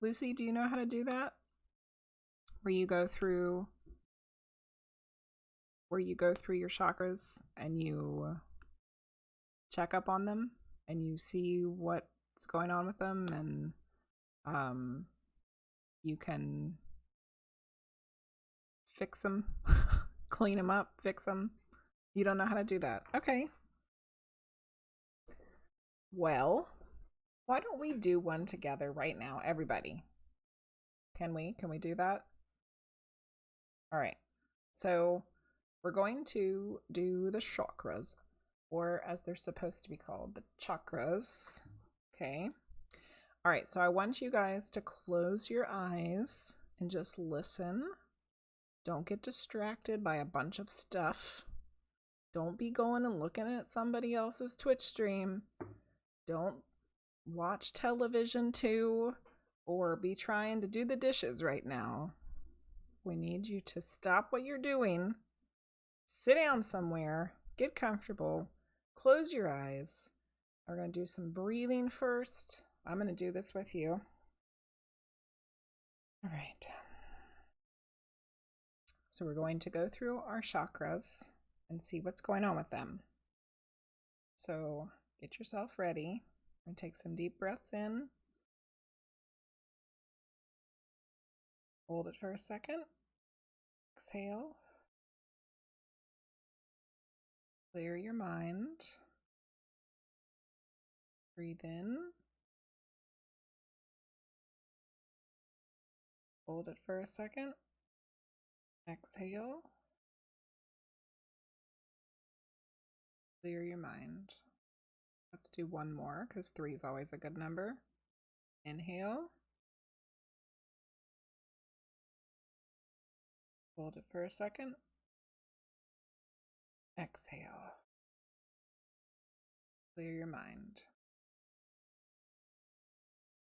Lucy, do you know how to do that? Where you go through your chakras and you check up on them and you see what's going on with them, and you can fix them, clean them up, fix them. You don't know how to do that. Okay. Well, why don't we do one together right now, everybody? Can we do that? All right. So we're going to do the chakras, or as they're supposed to be called, the chakras. Okay. All right. So I want you guys to close your eyes and just listen. Don't get distracted by a bunch of stuff. Don't be going and looking at somebody else's Twitch stream. Don't watch television too, or be trying to do the dishes right now. We need you to stop what you're doing, sit down somewhere, get comfortable, close your eyes. We're going to do some breathing first. I'm going to do this with you. All right. So we're going to go through our chakras and see what's going on with them. So get yourself ready and take some deep breaths in. Hold it for a second. Exhale. Clear your mind. Breathe in. Hold it for a second. Exhale. Clear your mind. Let's do one more because 3 is always a good number. Inhale. Hold it for a second. Exhale. Clear your mind.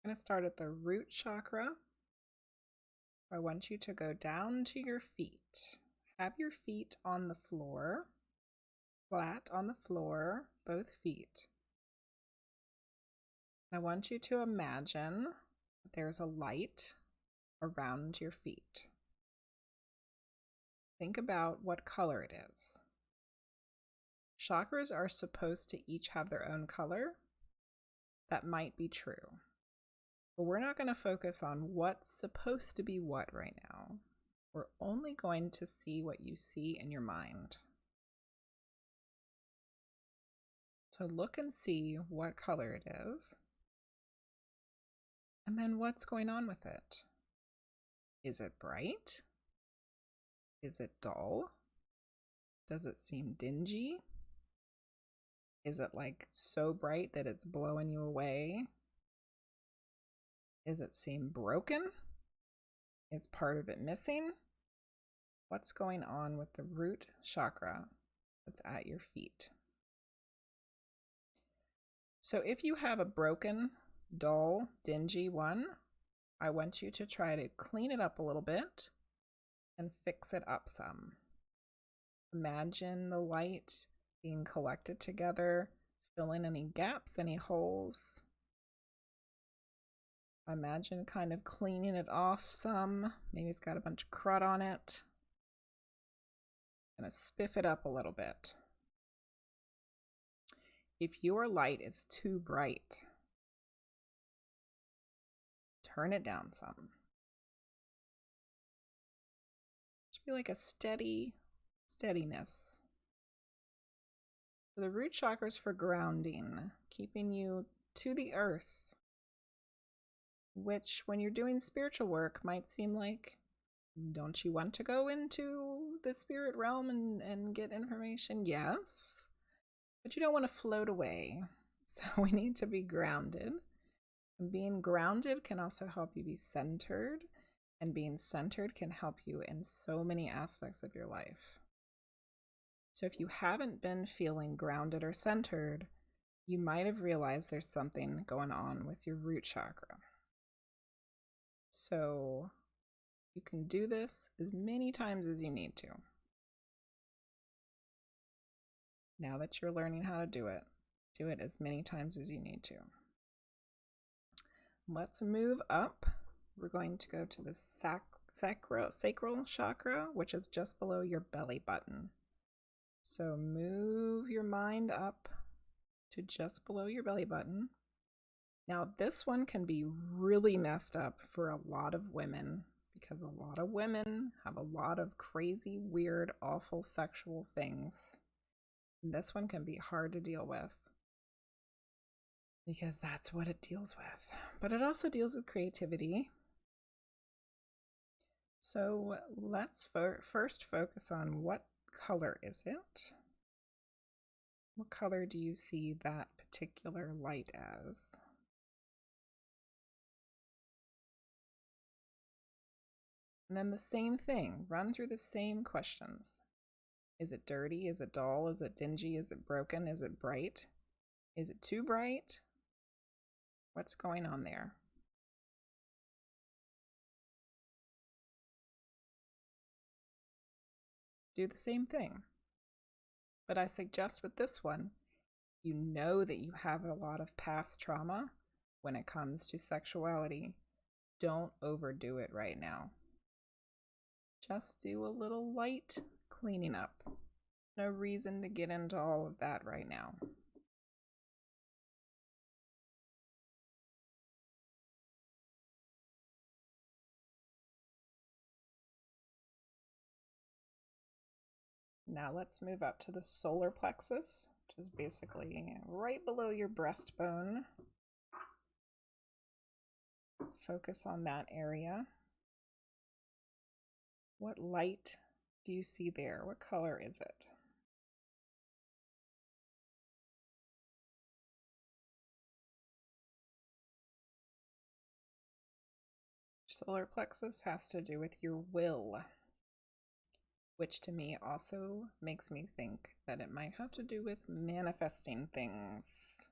I'm going to start at the root chakra. I want you to go down to your feet. Have your feet on the floor, flat on the floor, both feet. I want you to imagine that there's a light around your feet. Think about what color it is. Chakras are supposed to each have their own color. That might be true. But we're not going to focus on what's supposed to be what right now. We're only going to see what you see in your mind. So look and see what color it is. And then what's going on with it? Is it bright? Is it dull? Does it seem dingy? Is it like so bright that it's blowing you away? Does it seem broken? Is part of it missing? What's going on with the root chakra that's at your feet? So if you have a broken, dull, dingy one, I want you to try to clean it up a little bit and fix it up some. Imagine the light being collected together, fill in any gaps, any holes. Imagine kind of cleaning it off some. Maybe it's got a bunch of crud on it. Gonna spiff it up a little bit. If your light is too bright, turn it down some. It should be like a steadiness. So the root chakra is for grounding, keeping you to the earth, which when you're doing spiritual work might seem like, don't you want to go into the spirit realm and get information? Yes, but you don't want to float away. So we need to be grounded. And being grounded can also help you be centered, and being centered can help you in so many aspects of your life. So if you haven't been feeling grounded or centered, you might have realized there's something going on with your root chakra. So you can do this as many times as you need to. Now that you're learning how to do it as many times as you need to. Let's move up we're going to go to the Sacral Chakra, which is just below your belly button. So move your mind up to just below your belly button. Now, this one can be really messed up for a lot of women because a lot of women have a lot of crazy, weird, awful sexual things. And this one can be hard to deal with because that's what it deals with. But it also deals with creativity. So let's first focus on what color is it? What color do you see that particular light as? And then the same thing, run through the same questions. Is it dirty? Is it dull? Is it dingy? Is it broken? Is it bright? Is it too bright? What's going on there? Do the same thing. But I suggest with this one, you know that you have a lot of past trauma when it comes to sexuality. Don't overdo it right now. Just do a little light cleaning up. No reason to get into all of that right now. Now let's move up to the solar plexus, which is basically right below your breastbone. Focus on that area. What light do you see there? What color is it? Solar plexus has to do with your will, which to me also makes me think that it might have to do with manifesting things.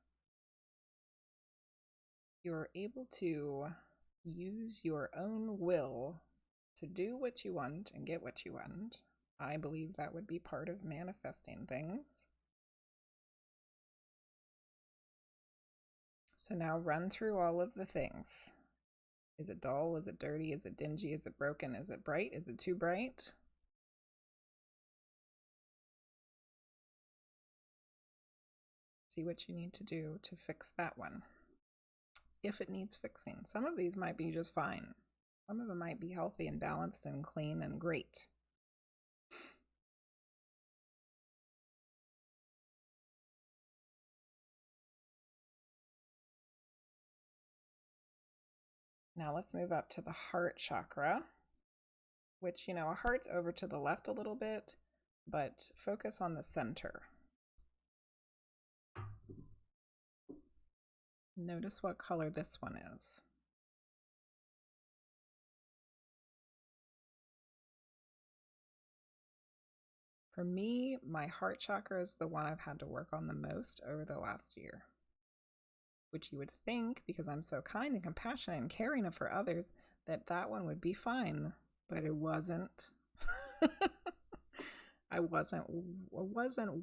You're able to use your own will to do what you want and get what you want. I believe that would be part of manifesting things. So now run through all of the things. Is it dull? Is it dirty? Is it dingy? Is it broken? Is it bright? Is it too bright? See what you need to do to fix that one. If it needs fixing. Some of these might be just fine. Some of them might be healthy and balanced and clean and great. Now let's move up to the heart chakra, which, you know, a heart's over to the left a little bit, but focus on the center. Notice what color this one is. For me, my heart chakra is the one I've had to work on the most over the last year. Which you would think, because I'm so kind and compassionate and caring for others, that that one would be fine, but it wasn't. I wasn't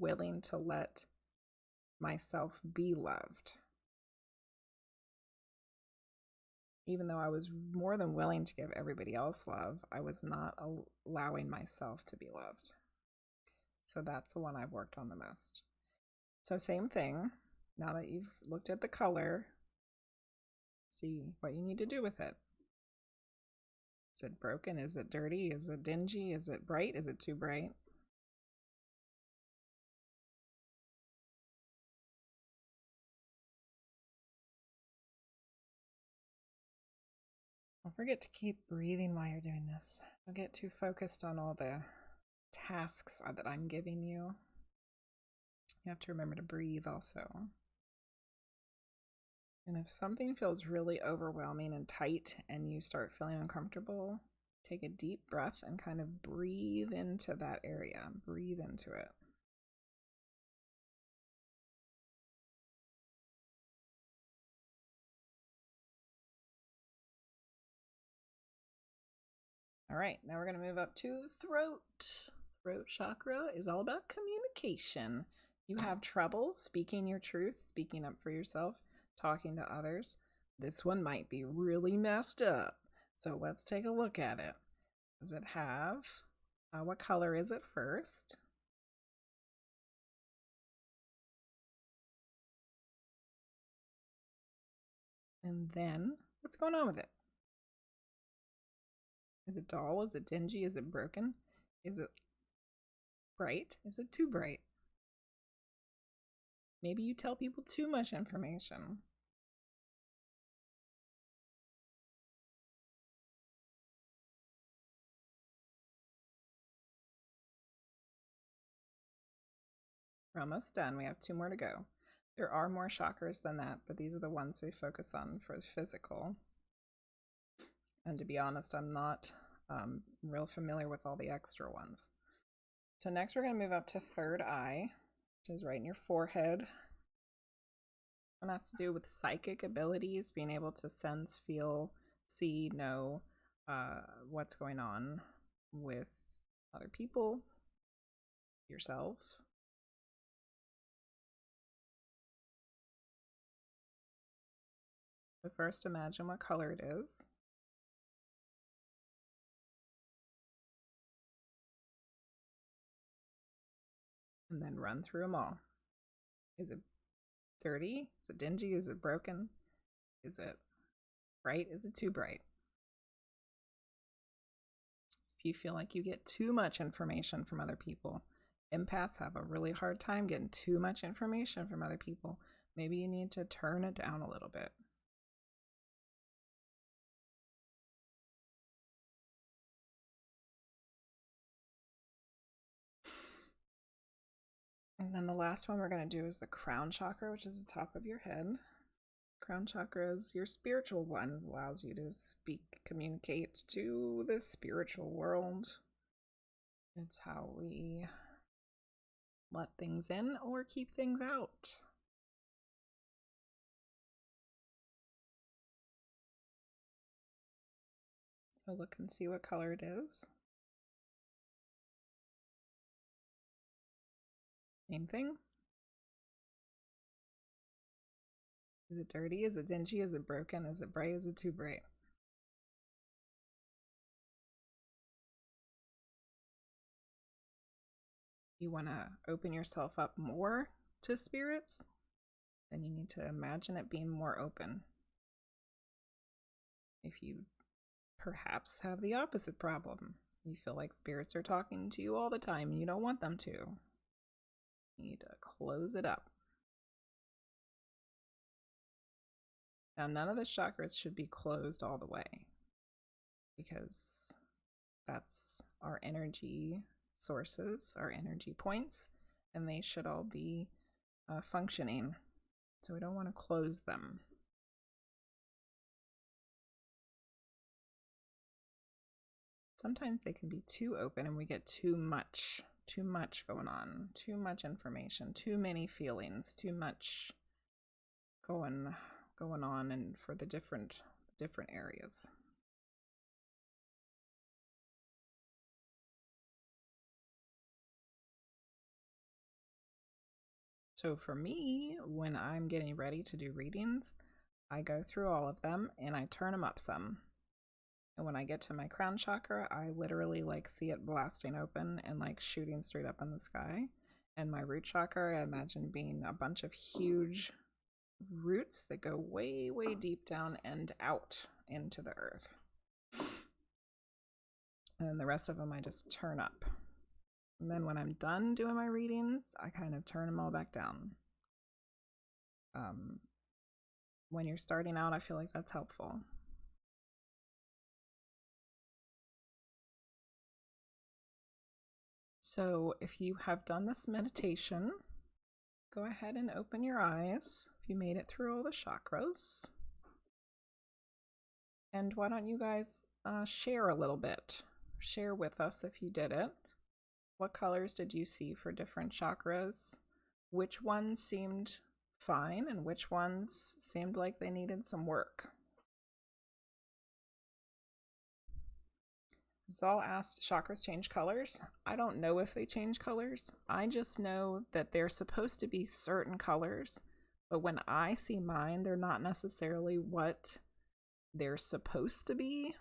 willing to let myself be loved. Even though I was more than willing to give everybody else love, I was not allowing myself to be loved. So that's the one I've worked on the most. So same thing. Now that you've looked at the color, see what you need to do with it. Is it broken? Is it dirty? Is it dingy? Is it bright? Is it too bright? Don't forget to keep breathing while you're doing this. Don't get too focused on all the tasks that I'm giving you. You have to remember to breathe also. And if something feels really overwhelming and tight and you start feeling uncomfortable, take a deep breath and kind of breathe into that area. Breathe into it. All right, now we're going to move up to the throat. Throat chakra is all about communication. You have trouble speaking your truth, speaking up for yourself, talking to others. This one might be really messed up. So let's take a look at it. Does it have, what color is it first? And then what's going on with it? Is it dull? Is it dingy? Is it broken? Is it bright? Is it too bright? Maybe you tell people too much information. We're almost done. We have 2 more to go. There are more chakras than that, but these are the ones we focus on for the physical. And to be honest, I'm not real familiar with all the extra ones. So next we're going to move up to third eye, which is right in your forehead. And that's to do with psychic abilities, being able to sense, feel, see, know what's going on with other people, yourself. So first imagine what color it is. And then run through them all. Is it dirty? Is it dingy? Is it broken? Is it bright? Is it too bright? If you feel like you get too much information from other people, empaths have a really hard time getting too much information from other people. Maybe you need to turn it down a little bit. And then the last one we're going to do is the Crown Chakra, which is the top of your head. Crown Chakra is your spiritual one. It allows you to speak, communicate to the spiritual world. It's how we let things in or keep things out. So look and see what color it is. Same thing. Is it dirty? Is it dingy? Is it broken? Is it bright? Is it too bright? You want to open yourself up more to spirits, then you need to imagine it being more open. If you perhaps have the opposite problem, you feel like spirits are talking to you all the time and you don't want them to, you need to close it up. Now, none of the chakras should be closed all the way because that's our energy sources, our energy points, and they should all be functioning. So we don't want to close them. Sometimes they can be too open and we get too much going on, too much information, too many feelings, too much going on and for the different areas. So for me, when I'm getting ready to do readings, I go through all of them and I turn them up some. And when I get to my crown chakra, I literally like see it blasting open and like shooting straight up in the sky. And my root chakra, I imagine being a bunch of huge roots that go way, way deep down and out into the earth. And then the rest of them I just turn up. And then when I'm done doing my readings, I kind of turn them all back down. When you're starting out, I feel like that's helpful. So if you have done this meditation, go ahead and open your eyes if you made it through all the chakras. And why don't you guys share a little bit? Share with us if you did it. What colors did you see for different chakras? Which ones seemed fine and which ones seemed like they needed some work? Zal asked, chakras change colors? I don't know if they change colors. I just know that they're supposed to be certain colors, but when I see mine, they're not necessarily what they're supposed to be.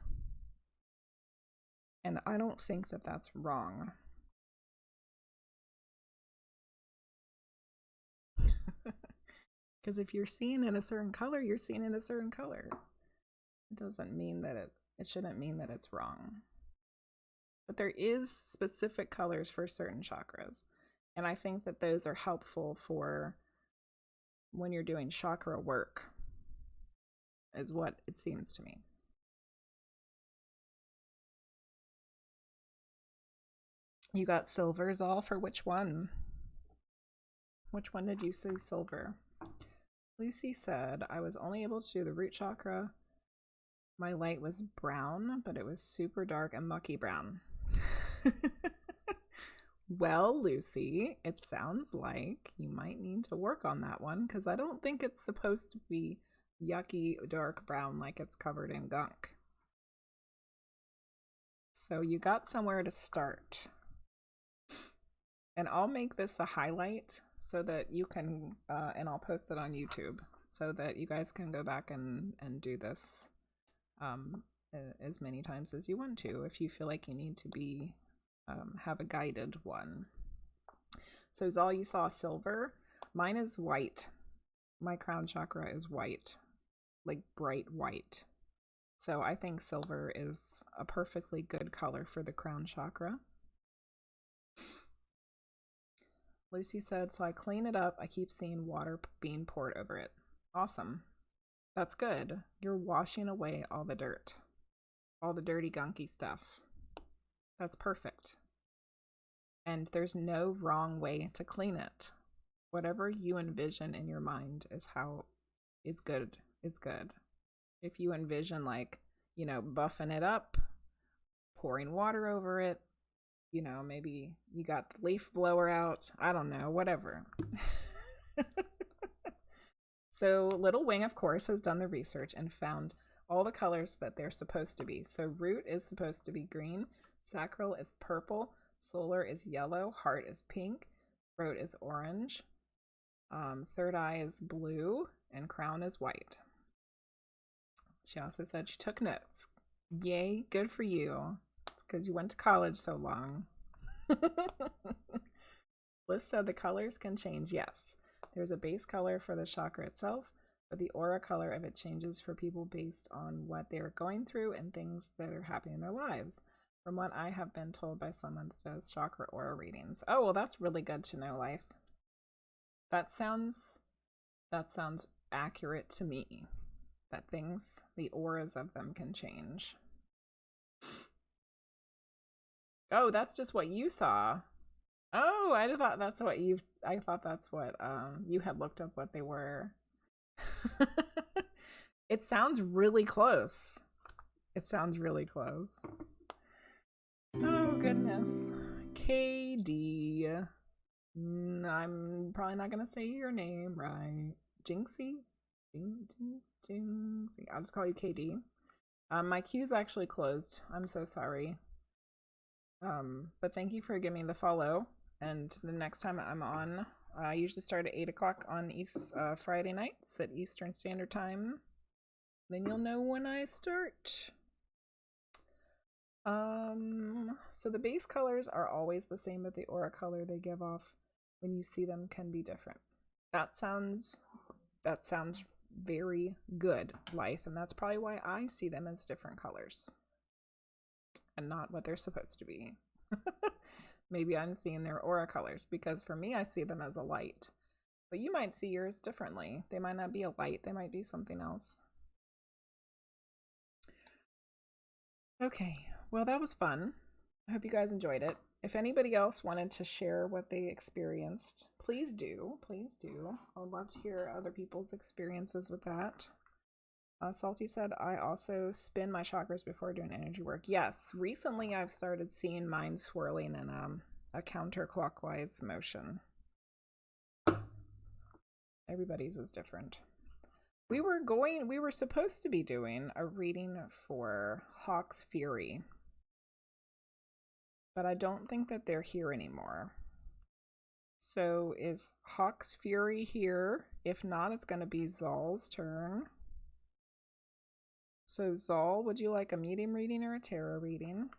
And I don't think that that's wrong. Because if you're seeing in a certain color, you're seeing in a certain color. It doesn't mean that it shouldn't mean that it's wrong. But there is specific colors for certain chakras. And I think that those are helpful for when you're doing chakra work, is what it seems to me. You got silvers all for which one? Which one did you see silver? Lucy said, I was only able to do the root chakra. My light was brown, but it was super dark and mucky brown. Well, Lucy, it sounds like you might need to work on that one, because I don't think it's supposed to be yucky dark brown like it's covered in gunk. So you got somewhere to start. And I'll make this a highlight so that you can, and I'll post it on YouTube so that you guys can go back and do this as many times as you want to, if you feel like you need to be have a guided one. So Zal, you saw silver. Mine is white. My crown chakra is white, like bright white. So I think silver is a perfectly good color for the crown chakra. Lucy said, so I clean it up. I keep seeing water being poured over it. Awesome. That's good. You're washing away all the dirt, all the dirty, gunky stuff. That's perfect. And there's no wrong way to clean it. Whatever you envision in your mind is how is good. It's good. If you envision, like, you know, buffing it up, pouring water over it, you know, maybe you got the leaf blower out, I don't know, whatever. So Little Wing, of course, has done the research and found all the colors that they're supposed to be. So root is supposed to be green, sacral is purple, solar is yellow, heart is pink, throat is orange, third eye is blue, and crown is white. She also said she took notes. Yay, good for you. It's because you went to college so long. Liz said the colors can change. Yes, there's a base color for the chakra itself, but the aura color of it changes for people based on what they're going through and things that are happening in their lives. From what I have been told by someone that does chakra aura readings. Oh, well, that's really good to know, Life. That sounds accurate to me. That things, the auras of them can change. Oh, that's just what you saw. Oh, I thought that's what you had looked up what they were. It sounds really close. It sounds really close. Oh goodness. KD. I'm probably not gonna say your name right. Jinxie? Jinxie. I'll just call you KD. My queue's actually closed. I'm so sorry. But thank you for giving me the follow. And the next time I'm on, I usually start at 8 o'clock on Friday nights at Eastern Standard Time. Then you'll know when I start. So the base colors are always the same, but the aura color they give off when you see them can be different. That sounds very good, Life, and that's probably why I see them as different colors and not what they're supposed to be. Maybe I'm seeing their aura colors, because for me I see them as a light, but you might see yours differently. They might not be a light, they might be something else. Okay, well, that was fun. I hope you guys enjoyed it. If anybody else wanted to share what they experienced, please do. Please do. I would love to hear other people's experiences with that. Salty said, I also spin my chakras before doing energy work. Yes, recently I've started seeing mine swirling in a counterclockwise motion. Everybody's is different. We were supposed to be doing a reading for Hawk's Fury, but I don't think that they're here anymore. So is Hawk's Fury here? If not, it's going to be Zal's turn. So Zal, would you like a medium reading or a tarot reading?